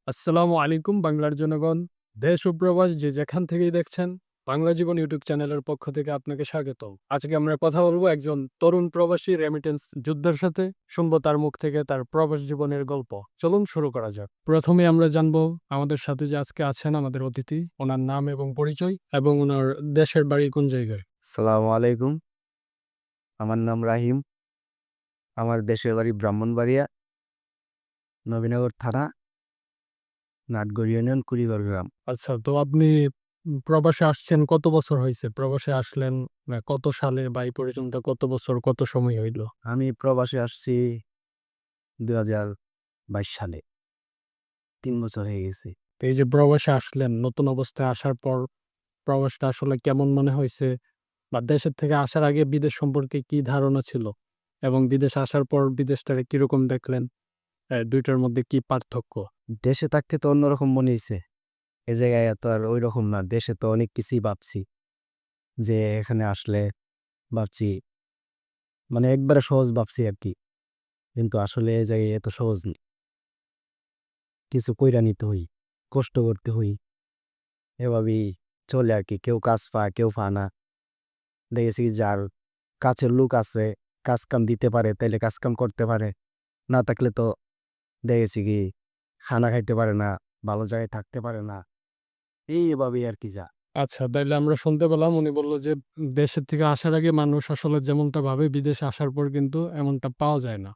আসসালামু আলাইকুম বাংলার জনগণ। দেশ ও প্রবাস যে যেখান থেকেই দেখছেন, বাংলা জীবন ইউটিউব চ্যানেলের পক্ষ থেকে আপনাকে স্বাগতম। আজকে আমরা কথা বলবো একজন তরুণ প্রবাসী রেমিটেন্স যোদ্ধার সাথে। শুনবো তার মুখ থেকে তার প্রবাস জীবনের গল্প। চলুন শুরু করা যাক। প্রথমে আমরা জানবো আমাদের সাথে যে আজকে আছেন আমাদের অতিথি, ওনার নাম এবং পরিচয় এবং ওনার দেশের বাড়ি কোন জায়গায়। আসসালামু আলাইকুম। আমার নাম রাহিম। আমার দেশের বাড়ি ব্রাহ্মণবাড়িয়া, নবীনগর থানা, নাটগড় ইউনিয়ন, কুড়িঘর গ্রাম। আচ্ছা, তো আপনি প্রবাসে আসছেন কত বছর হইছে? প্রবাসে আসলেন কত সালে বা এই পর্যন্ত কত বছর, কত সময় হইল? আমি প্রবাসে আসছি 2022 সালে। ৩ বছর হয়ে গেছে। তো এই যে প্রবাসে আসলেন, নতুন অবস্থায় আসার পর প্রবাসটা আসলে কেমন মনে হইছে? বা দেশের থেকে আসার আগে বিদেশ সম্পর্কে কি ধারণা ছিল? এবং বিদেশে আসার পর বিদেশটারে কিরকম দেখলেন? ২ টার মধ্যে কি পার্থক্য? দেশে থাকতে তো অন্যরকম মনে হইছে। এ জায়গায় তো আর ঐরকম না। দেশে তো অনেক কিছুই ভাবছি যে এখানে আসলে ভাবছি মানে একবারে সহজ ভাবছি আরকি। কিন্তু আসলে এ জায়গায় এত সহজ না। কিছু কইরা নিতে হই, কষ্ট করতে হই। এভাবেই চলে আরকি। কেউ কাজ পায়, কেউ পায় না। দেখেছি যার কাছের লোক আছে, কাজ-কাম দিতে পারে, তাইলে কাজ-কাম করতে পারে। না থাকলে তো দেখেছি কি খানা খাইতে পারে না, ভালো জায়গায় থাকতে পারে না। এভাবেই আরকি যা। আচ্ছা, তাইলে আমরা শুনতে পেলাম উনি বলল যে দেশের থেকে আসার আগে মানুষ আসলে যেমনটা ভাবে বিদেশে আসার পর কিন্তু এমনটা পাওয়া যায় না।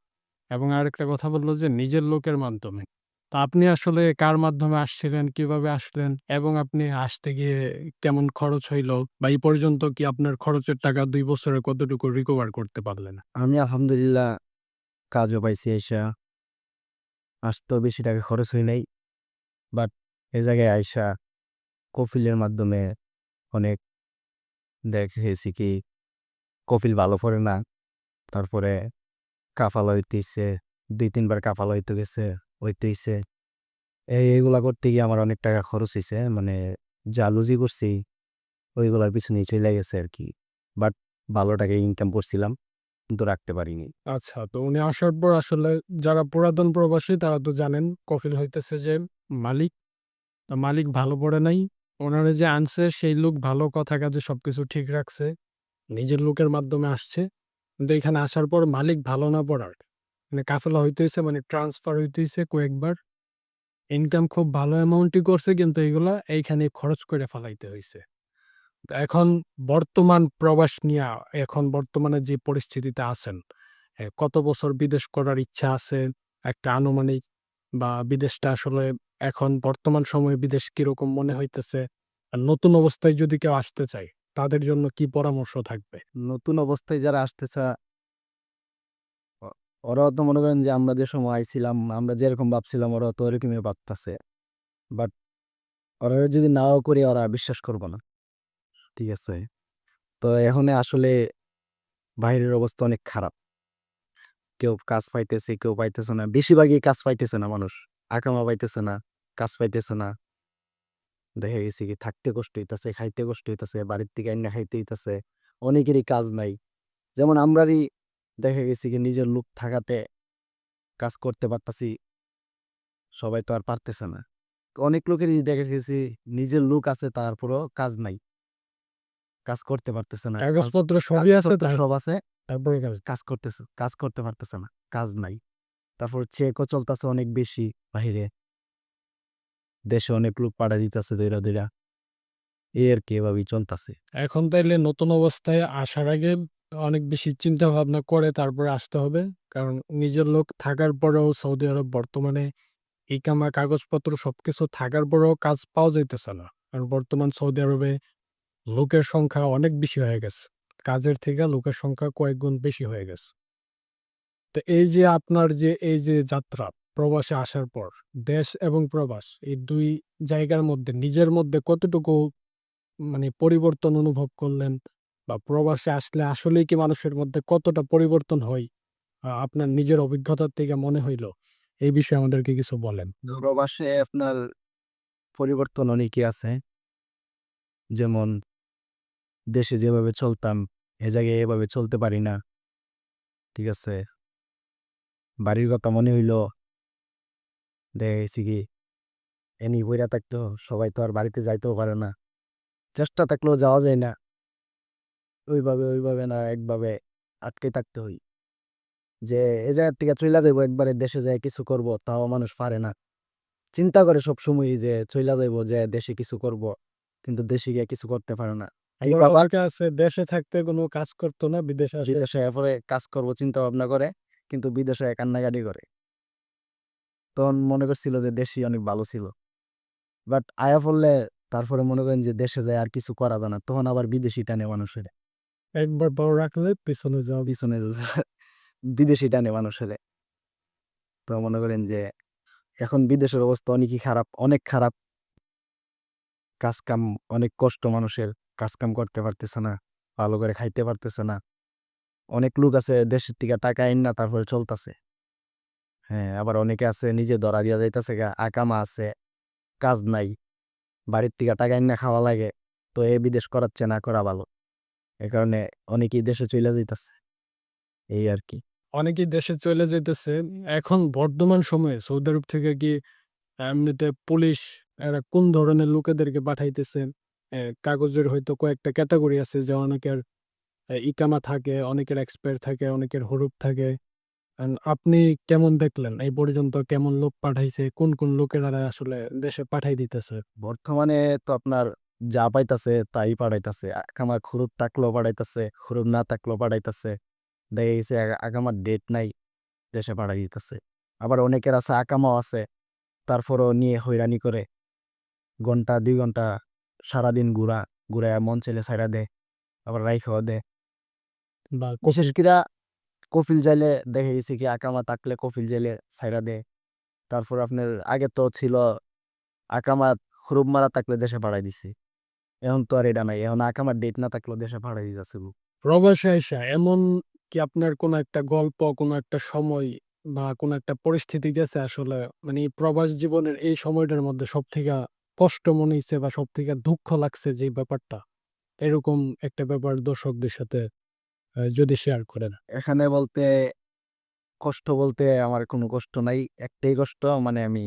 এবং আরেকটা কথা বলল যে নিজের লোকের মাধ্যমে। তো আপনি আসলে কার মাধ্যমে আসছিলেন, কিভাবে আসলেন এবং আপনি আসতে গিয়ে কেমন খরচ হইল? বা এই পর্যন্ত কি আপনার খরচের টাকা ২ বছরে কতটুকু রিকভার করতে পারলেন? আমি আলহামদুলিল্লাহ কাজও পাইছি আইসা। আসতেও বেশি টাকা খরচ হয় নাই। বাট এ জায়গায় আইসা কফিলের মাধ্যমে অনেক দেখেছি কি কফিল ভালো পড়ে না। তারপরে কাফালা হইতে হইছে। ২-৩ বার কাফালা হইতে গেছে, হইতে হইছে। এগুলা করতে গিয়ে আমার অনেক টাকা খরচ হইছে। মানে যা লুজি করছি ওইগুলার পিছনেই চইলা গেছে আরকি। বাট ভালো টাকা ইনকাম করছিলাম, কিন্তু রাখতে পারিনি। আচ্ছা, তো উনি আসার পর আসলে যারা পুরাতন প্রবাসী তারা তো জানেন কফিল হইতেছে যে মালিক। মালিক ভালো পড়ে নাই। ওনারে যে আনছে সেই লোক ভালো কথা কাজে সবকিছু ঠিক রাখছে। নিজের লোকের মাধ্যমে আসছে। কিন্তু এখানে আসার পর মালিক ভালো না পড়ার, মানে কাফেলা হইতে হইছে, মানে ট্রান্সফার হইতে হইছে কয়েকবার। ইনকাম খুব ভালো অ্যামাউন্টই করছে কিন্তু এগুলা এইখানে খরচ করে ফালাইতে হইছে। তো এখন বর্তমান প্রবাস নিয়া এখন বর্তমানে যে পরিস্থিতিতে আছেন, কত বছর বিদেশ করার ইচ্ছা আছে? একটা আনুমানিক, বা বিদেশটা আসলে এখন বর্তমান সময়ে বিদেশ কিরকম মনে হইতেছে? আর নতুন অবস্থায় যদি কেউ আসতে চায়, তাদের জন্য কি পরামর্শ থাকবে? নতুন অবস্থায় যারা আসতেছে অ ওরাও তো মনে করেন যে আমরা যে সময় আইছিলাম, আমরা যেরকম ভাবছিলাম ওরাও তো ওরকমই ভাবতাছে। বাট ওরা যদি নাও করি ওরা বিশ্বাস করব না। ঠিক আছে? তো এখন আসলে বাহিরের অবস্থা অনেক খারাপ। কেউ কাজ পাইতেছে, কেউ পাইতেছে না। বেশিরভাগই কাজ পাইতেছে না মানুষ। আকামা পাইতেছে না, কাজ পাইতেছে না। দেখা গেছে কি থাকতে কষ্ট হইতাছে, খাইতে কষ্ট হইতাছে, বাড়ির থেকে আইনা খাইতে হইতাছে। অনেকেরই কাজ নাই। যেমন আমরারই দেখা গেছে কি নিজের লোক থাকাতে কাজ করতে পারতাছি, সবাই তো আর পারতেছে না। অনেক লোকেরই দেখা গেছে নিজের লোক আছে তারপরেও কাজ নাই। কাজ করতে পারতেছে না। কাগজপত্র সবই আছে, কাগজপত্র সব আছে, তারপরে কাজ। কাজ করতে পারতেছে না। কাজ নাই। তারপর চেকও চলতেছে অনেক বেশি বাহিরে। দেশে অনেক লোক পাঠায় দিতেছে দইরা, দইরা। এই আরকি এভাবেই চলতাছে। এখন তাইলে নতুন অবস্থায় আসার আগে অনেক বেশি চিন্তা ভাবনা করে তারপরে আসতে হবে। কারণ নিজের লোক থাকার পরেও সৌদি আরব বর্তমানে ইকামা কাগজপত্র সবকিছু থাকার পরেও কাজ পাওয়া যাইতেছে না। কারণ বর্তমান সৌদি আরবে লোকের সংখ্যা অনেক বেশি হয়ে গেছে। কাজের থেকে লোকের সংখ্যা কয়েক গুণ বেশি হয়ে গেছে। তো এই যে আপনার যে এই যে যাত্রা, প্রবাসে আসার পর দেশ এবং প্রবাস এই ২ জায়গার মধ্যে নিজের মধ্যে কতটুকু মানে পরিবর্তন অনুভব করলেন? বা প্রবাসে আসলে আসলেই কি মানুষের মধ্যে কতটা পরিবর্তন হয়? আপনার নিজের অভিজ্ঞতার থেকে মনে হইল? এই বিষয়ে আমাদেরকে কিছু বলেন। প্রবাসে আপনার পরিবর্তন অনেকই আছে। যেমন দেশে যেভাবে চলতাম, এ জায়গায় এভাবে চলতে পারি না। ঠিক আছে? বাড়ির কথা মনে হইলো দেখা গেছে কি এনি বইরা থাকতো, সবাই তো আর বাড়িতে যাইতেও পারে না। চেষ্টা থাকলেও যাওয়া যায় না। ওইভাবে না একভাবে আটকে থাকতে হই। যে এই জায়গার থেকে চইলা যাইবো একবারে দেশে যাই কিছু করব, তাও মানুষ পারে না। চিন্তা করে সবসময়ই যে চইলা যাইবো, যে দেশে কিছু করব, কিন্তু দেশে গিয়ে কিছু করতে পারে না। কি আবার বাবা অনেকে আছে দেশে থাকতে কোনো কাজ করতো না, বিদেশে আসে। বিদেশে এরপরে কাজ করব চিন্তা ভাবনা করে, কিন্তু বিদেশে কান্নাকাটি করে। তখন মনে করছিল যে দেশই অনেক ভালো ছিল। বাট আয়া পড়লে তারপরে মনে করেন যে দেশে যায় আর কিছু করা যায় না। তখন আবার বিদেশি টানে মানুষের। একবার বড় রাখলে পিছনে যাও। পিছনে বিদেশি টানে মানুষের। তো মনে করেন যে এখন বিদেশের অবস্থা অনেকই খারাপ, অনেক খারাপ। কাজ-কাম অনেক কষ্ট মানুষের। কাজ-কাম করতে পারতেছে না। ভালো করে খাইতে পারতেছে না। অনেক লোক আছে দেশের থেকে টাকা আইন্না তারপরে চলতাছে। হ্যাঁ, আবার অনেকে আছে নিজে ধরা দিয়া যাইতাছে গা, আকামা আছে, কাজ নাই। বাড়ির থেকে টাকা আইন্না খাওয়া লাগে। তো বিদেশ করাচ্ছে না করা ভালো। এ কারণে অনেকেই দেশে চইলা যাইতাছে। এই আরকি। অনেকেই দেশে চলে যাইতেছে। এখন বর্তমান সময়ে সৌদি আরব থেকে কি এমনিতে পুলিশ এরা কোন ধরনের লোকেদেরকে পাঠাইতেছে? কাগজের হয়তো কয়েকটা ক্যাটেগরি আছে যে অনেকের ইকামা থাকে, অনেকের এক্সপায়ার থাকে, অনেকের হরুপ থাকে। আপনি কেমন দেখলেন? এই পর্যন্ত কেমন লোক পাঠাইছে? কোন লোকেরা আসলে দেশে পাঠাই দিতেছে? বর্তমানে তো আপনার যা পাইতাছে তাই পাঠাইতাছে। আকামার খুরুপ থাকলেও পাঠাইতাছে, খুরুপ না থাকলেও পাঠাইতাছে। দেখা গেছে আকামার ডেট নাই, দেশে পাঠাই দিতেছে। আবার অনেকের আছে আকামাও আছে, তারপরেও নিয়ে হয়রানি করে। ঘন্টা ২ ঘন্টা সারাদিন ঘুরায়া মন চাইলে ছাইড়া দেয়, আবার রাইখাও দেয়। বা বিশেষ কফি কইরা কফিল যাইলে দেখা গেছে কি আকামা থাকলে কফিল যাইলে ছাইড়া দেয়। তারপর আপনার আগে তো ছিল আকামা হুরুপ মারা থাকলে দেশে পাঠাই দিছে। এখন তো আর এটা নাই। এখন আকামার ডেট না থাকলেও দেশে পাঠাই দিতেছে লোক। প্রবাসে আইসা এমন কি আপনার কোনো একটা গল্প, কোনো একটা সময় বা কোনো একটা পরিস্থিতি গেছে আসলে মানে এই প্রবাস জীবনের এই সময়টার মধ্যে সবথেকে কষ্ট মনে হইছে বা সবথেকে দুঃখ লাগছে যে ব্যাপারটা? এরকম একটা ব্যাপার দর্শকদের সাথে যদি শেয়ার করেন। এখানে বলতে কষ্ট বলতে আমার কোনো কষ্ট নাই। একটাই কষ্ট, মানে আমি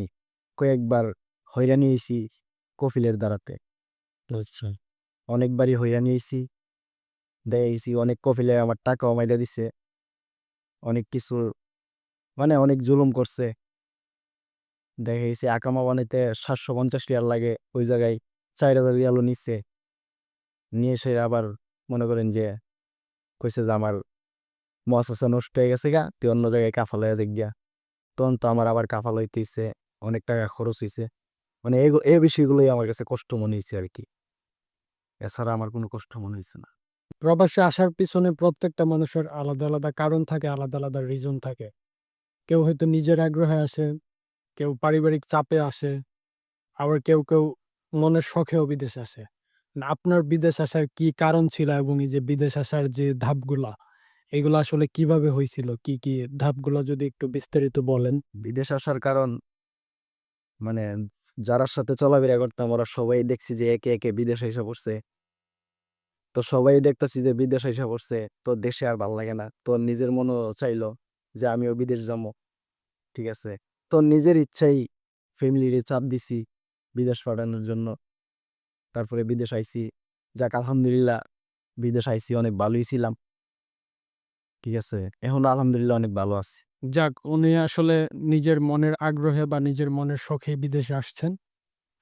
কয়েকবার হয়রানি হইছি কফিলের দ্বারাতে। আচ্ছা। অনেকবারই হয়রানি হইছি। দেখা গেছি অনেক কফিলে আমার টাকাও মাইরা দিছে। অনেক কিছু মানে অনেক জুলুম করছে। দেখা গেছে আকামা বানাইতে ৳৭৫০ লাগে। ওই জায়গায় ৳৪,০০০ নিছে। নিয়ে এসে আবার মনে করেন যে কইছে যে আমার মহাশাসা নষ্ট হয়ে গেছে গা, তুই অন্য জায়গায় কাফাল হইয়া যাইগা। তখন তো আমার আবার কাফাল হইতে হইছে। অনেক টাকা খরচ হইছে। মানে এই বিষয়গুলোই আমার কাছে কষ্ট মনে হইছে আরকি। এছাড়া আমার কোনো কষ্ট মনে হইছে না। প্রবাসে আসার পিছনে প্রত্যেকটা মানুষের আলাদা কারণ থাকে, আলাদা রিজন থাকে। কেউ হয়তো নিজের আগ্রহে আসে, কেউ পারিবারিক চাপে আসে, আবার কেউ মনের শখেও বিদেশ আসে। না আপনার বিদেশ আসার কি কারণ ছিল এবং এই যে বিদেশ আসার যে ধাপগুলা, এগুলা আসলে কিভাবে হইছিল? কি ধাপগুলা যদি একটু বিস্তারিত বলেন? বিদেশ আসার কারণ মানে যারার সাথে চলাফেরা করতাম ওরা সবাই দেখছি যে একে বিদেশ আইসা পড়ছে। তো সবাই দেখতাছি যে বিদেশ আইসা পড়ছে। তো দেশে আর ভাল লাগে না। তো নিজের মনও চাইলো যে আমিও বিদেশ যামু। ঠিক আছে? তো নিজের ইচ্ছাই ফ্যামিলিরে চাপ দিছি বিদেশ পাঠানোর জন্য। তারপরে বিদেশ আইছি। যাক আলহামদুলিল্লাহ বিদেশ আইছি অনেক ভালোই ছিলাম। ঠিক আছে? এখনো আলহামদুলিল্লাহ অনেক ভালো আছি। যাক উনি আসলে নিজের মনের আগ্রহে বা নিজের মনের শখেই বিদেশে আসছেন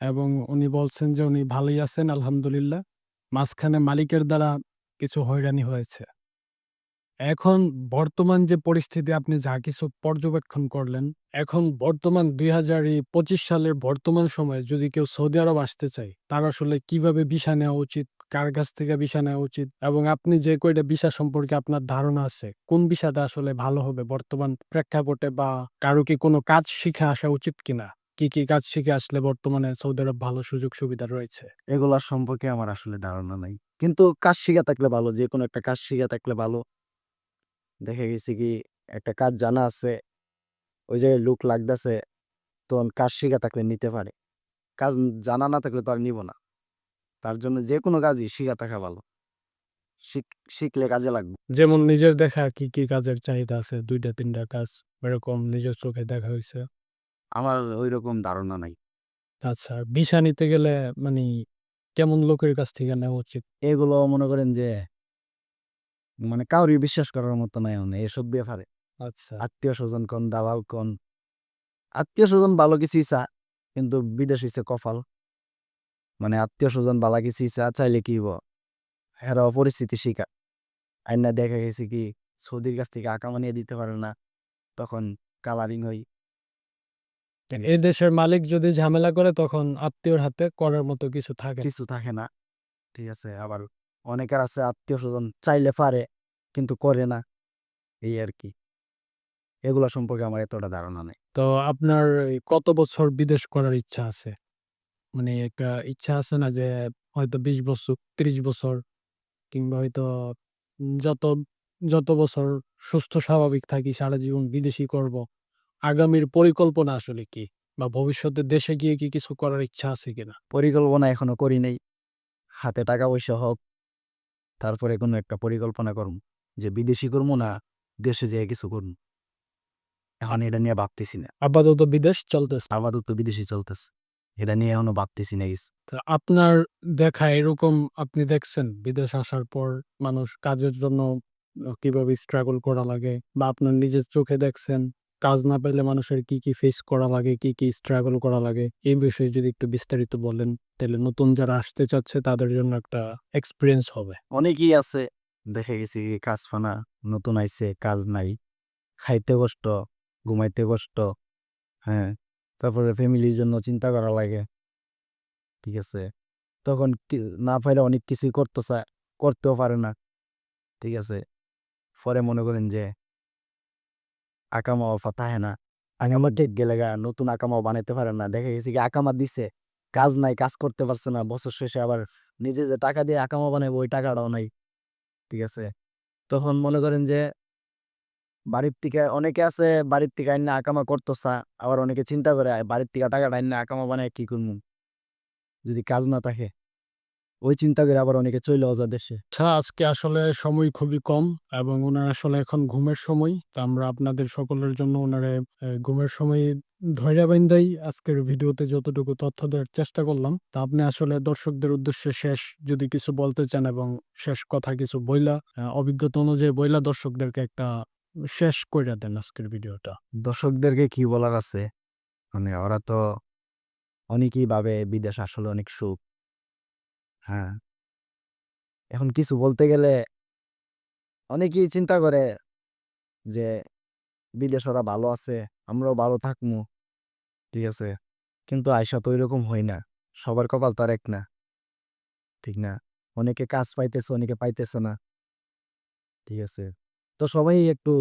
এবং উনি বলছেন যে উনি ভালোই আছেন আলহামদুলিল্লাহ। মাঝখানে মালিকের দ্বারা কিছু হয়রানি হয়েছে। এখন বর্তমান যে পরিস্থিতি আপনি যা কিছু পর্যবেক্ষণ করলেন, এখন বর্তমান ২০২৫ সালের বর্তমান সময়ে যদি কেউ সৌদি আরব আসতে চায়, তার আসলে কিভাবে ভিসা নেওয়া উচিত? কার কাছ থেকে ভিসা নেওয়া উচিত? এবং আপনি যে কয়টা ভিসা সম্পর্কে আপনার ধারণা আছে, কোন ভিসাটা আসলে ভালো হবে বর্তমান প্রেক্ষাপটে বা কারো কি কোনো কাজ শিখে আসা উচিত কিনা? কি কাজ শিখে আসলে বর্তমানে সৌদি আরব ভালো সুযোগ সুবিধা রয়েছে? এগুলার সম্পর্কে আমার আসলে ধারণা নাই। কিন্তু কাজ শিখা থাকলে ভালো। যেকোনো একটা কাজ শিখা থাকলে ভালো। দেখা গেছে কি একটা কাজ জানা আছে, ওই জায়গায় লোক লাগতাছে, তখন কাজ শিখা থাকলে নিতে পারে। কাজ জানা না থাকলে তো আর নিব না। তার জন্য যেকোনো কাজই শিখা থাকা ভালো। শিখ শিখলে কাজে লাগবে। যেমন নিজের দেখা কি কাজের চাহিদা আছে ২ টা ৩ টা কাজ এরকম নিজের চোখে দেখা হইছে? আমার ঐরকম ধারণা নাই। আচ্ছা, ভিসা নিতে গেলে মানে কেমন লোকের কাছ থেকে নেওয়া উচিত? এগুলো মনে করেন যে মানে কাউরই বিশ্বাস করার মতো নাই এখন এসব ব্যাপারে। আচ্ছা। আত্মীয়স্বজন কন, দালাল কন। আত্মীয়স্বজন ভালো কিছুই চা, কিন্তু বিদেশ হইছে কপাল। মানে আত্মীয়স্বজন বালা কিছুই চা, চাইলে কি হইব? হেরাও পরিস্থিতি শিকার। আইনা দেখা গেছে কি সৌদির কাছ থেকে আকামা নিয়ে দিতে পারে না। তখন কালারিং হই। ঠিক এই আছে? দেশের মালিক যদি ঝামেলা করে তখন আত্মীয়র হাতে করার মতো কিছু থাকে না। কিছু থাকে না। ঠিক আছে? আবার অনেকের আছে আত্মীয়স্বজন চাইলে পারে, কিন্তু করে না। এই আরকি। এগুলা সম্পর্কে আমার এতটা ধারণা নাই। তো আপনার এই কত বছর বিদেশ করার ইচ্ছা আছে? মানে একটা ইচ্ছা আছে না যে হয়তো ২০ বছর, ৩০ বছর কিংবা হয়তো যত, যত বছর সুস্থ স্বাভাবিক থাকি সারা জীবন বিদেশী করব। আগামীর পরিকল্পনা আসলে কি? বা ভবিষ্যতে দেশে গিয়ে কি কিছু করার ইচ্ছা আছে কিনা? পরিকল্পনা এখনো করি নাই। হাতে টাকা-পয়সা হোক, তারপরে কোনো একটা পরিকল্পনা করমু। যে বিদেশী করমু না দেশে যেয়ে কিছু করমু। এখন এটা নিয়ে ভাবতেছি না। আপাতত বিদেশ চলতেছে। আপাতত বিদেশী চলতেছে। এটা নিয়ে এখনো ভাবতেছি না কিছু। তো আপনার দেখা এরকম আপনি দেখছেন বিদেশ আসার পর মানুষ কাজের জন্য কিভাবে স্ট্রাগল করা লাগে? বা আপনার নিজের চোখে দেখছেন কাজ না পেলে মানুষের কি, কি ফেস করা লাগে, কি, কি স্ট্রাগল করা লাগে? এই বিষয়ে যদি একটু বিস্তারিত বলেন, তাইলে নতুন যারা আসতে চাচ্ছে তাদের জন্য একটা এক্সপেরিয়েন্স হবে। অনেকেই আছে দেখে গেছি কাজ ফানা নতুন আইছে, কাজ নাই। খাইতে কষ্ট, ঘুমাইতে কষ্ট, হ্যাঁ? তারপরে ফ্যামিলির জন্য চিন্তা করা লাগে। ঠিক আছে? তখন না পাইলে অনেক কিছুই করতে চায়, করতেও পারে না। ঠিক আছে? পরে মনে করেন যে আকামা অফা থাহে না। আকামা টেক গেলে গা নতুন আকামাও বানাইতে পারে না। দেখা গেছে কি আকামা দিছে, কাজ নাই, কাজ করতে পারছে না। বছর শেষে আবার নিজে যে টাকা দিয়ে আকামা বানাইবো ওই টাকাটাও নাই। ঠিক আছে? তখন মনে করেন যে বাড়ির থেকে অনেকে আছে বাড়ির থেকে আইনা আকামা করতেছে। আবার অনেকে চিন্তা করে বাড়ির থেকে টাকাটা আইনা আকামা বানায় কি করমু? যদি কাজ না থাকে। ওই চিন্তা করে আবার অনেকে চইলাও যায় দেশে। আচ্ছা, আজকে আসলে সময় খুবই কম এবং উনার আসলে এখন ঘুমের সময়। তো আমরা আপনাদের সকলের জন্য উনারে ঘুমের সময় ধইরা বাইন্ধাই আজকের ভিডিওতে যতটুকু তথ্য দেওয়ার চেষ্টা করলাম। তো আপনি আসলে দর্শকদের উদ্দেশ্যে শেষ যদি কিছু বলতে চান এবং শেষ কথা কিছু বইলা অভিজ্ঞতা অনুযায়ী বইলা দর্শকদেরকে একটা শেষ কইরা দেন আজকের ভিডিওটা। দর্শকদেরকে কি বলার আছে? মানে ওরা তো অনেকেই ভাবে বিদেশ আসলে অনেক সুখ। হ্যাঁ? এখন কিছু বলতে গেলে অনেকেই চিন্তা করে যে বিদেশ ওরা ভালো আছে, আমরাও ভালো থাকমু। ঠিক আছে? কিন্তু আইসা তো ঐরকম হয় না। সবার কপাল তো আর এক না। ঠিক না? অনেকে কাজ পাইতেছে, অনেকে পাইতেছে না। ঠিক আছে? তো সবাই একটু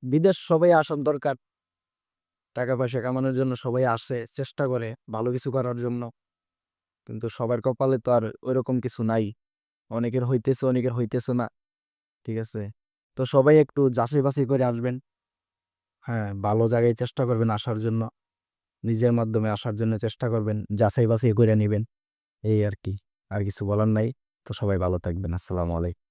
বিদেশ সবাই আসার দরকার। টাকা-পয়সা কামানোর জন্য সবাই আসে, চেষ্টা করে ভালো কিছু করার জন্য। কিন্তু সবার কপালে তো আর ঐরকম কিছু নাই। অনেকের হইতেছে, অনেকের হইতেছে না। ঠিক আছে? তো সবাই একটু যাচাই-বাছাই করে আসবেন। হ্যাঁ, ভালো জায়গায় চেষ্টা করবেন আসার জন্য। নিজের মাধ্যমে আসার জন্য চেষ্টা করবেন। যাচাই-বাছাই কইরা নিবেন। এই আরকি। আর কিছু বলার নাই। তো সবাই ভালো থাকবেন। আসসালামু আলাইকুম।